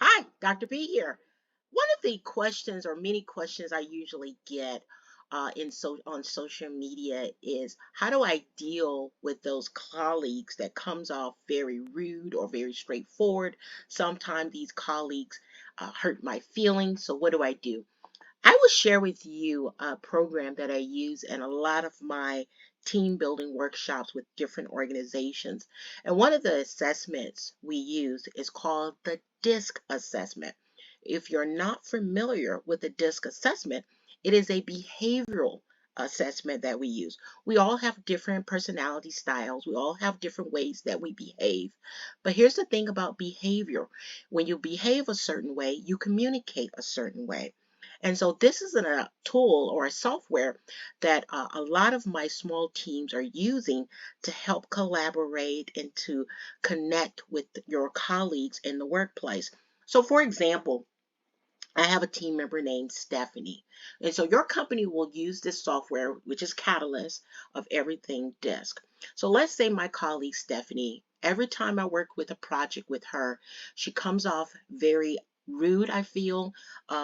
Hi, Dr. B here. One of the questions or many questions I usually get on social media is how do I deal with those colleagues that comes off very rude or very straightforward? Sometimes these colleagues hurt my feelings. So what do I do? I will share with you a program that I use in a lot of my team building workshops with different organizations. And one of the assessments we use is called the DISC assessment. If you're not familiar with the DISC assessment, it is a behavioral assessment that we use. We all have different personality styles. We all have different ways that we behave. But here's the thing about behavior. When you behave a certain way, you communicate a certain way. And so this is a tool or a software that a lot of my small teams are using to help collaborate and to connect with your colleagues in the workplace. So for example, I have a team member named Stephanie. And so your company will use this software, which is Catalyst of everything Disk. So let's say my colleague Stephanie, every time I work with a project with her, she comes off very rude, I feel.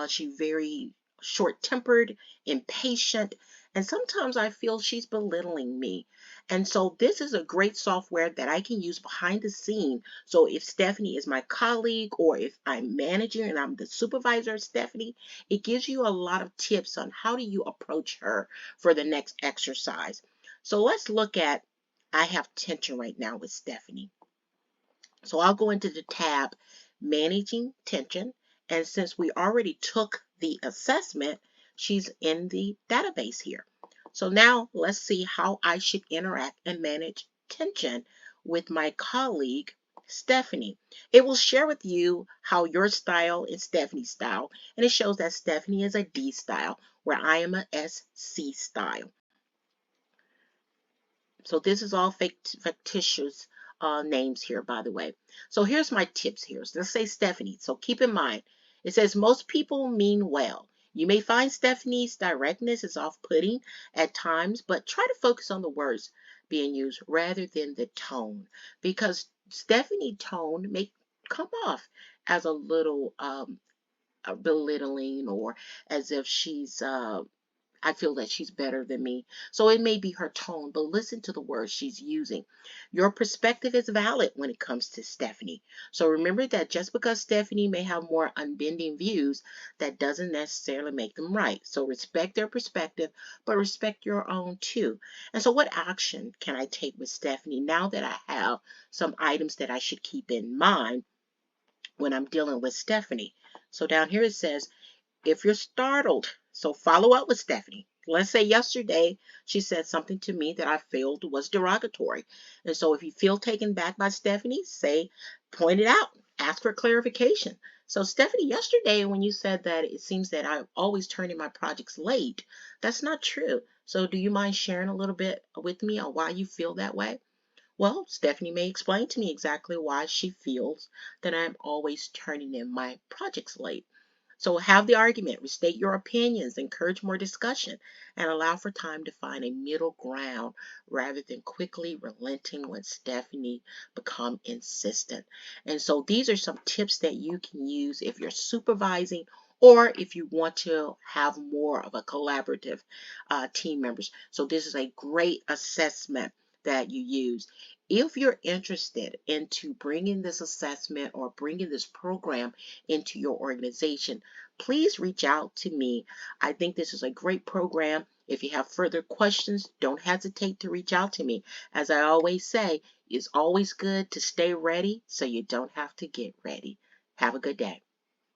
She's very short-tempered, impatient, and sometimes I feel she's belittling me. And so this is a great software that I can use behind the scene. So if Stephanie is my colleague or if I'm managing and I'm the supervisor of Stephanie, it gives you a lot of tips on how do you approach her for the next exercise. So let's look at, I have tension right now with Stephanie. So I'll go into the tab Managing Tension. And since we already took the assessment, she's in the database here. So now let's see how I should interact and manage tension with my colleague, Stephanie. It will share with you how your style is Stephanie's style. And it shows that Stephanie is a D style, where I am a SC style. So this is all fictitious names here, by the way. So here's my tips here. So let's say Stephanie. So keep in mind, it says most people mean well. You may find Stephanie's directness is off-putting at times, but try to focus on the words being used rather than the tone, because Stephanie tone may come off as a little belittling or as if she's I feel that she's better than me. So it may be her tone, but listen to the words she's using. Your perspective is valid when it comes to Stephanie. So remember that just because Stephanie may have more unbending views, that doesn't necessarily make them right. So respect their perspective, but respect your own too. And so what action can I take with Stephanie now that I have some items that I should keep in mind when I'm dealing with Stephanie? So down here it says, if you're startled, so follow up with Stephanie. Let's say yesterday she said something to me that I felt was derogatory. And so if you feel taken back by Stephanie, say, point it out, ask for clarification. So Stephanie, yesterday when you said that it seems that I'm always turning my projects late, that's not true. So do you mind sharing a little bit with me on why you feel that way? Well, Stephanie may explain to me exactly why she feels that I'm always turning in my projects late. So have the argument, restate your opinions, encourage more discussion, and allow for time to find a middle ground rather than quickly relenting when Stephanie become insistent. And so these are some tips that you can use if you're supervising or if you want to have more of a collaborative team members. So this is a great assessment that you use. If you're interested into bringing this assessment or bringing this program into your organization, please reach out to me. I think this is a great program. If you have further questions, don't hesitate to reach out to me. As I always say, it's always good to stay ready so you don't have to get ready. Have a good day.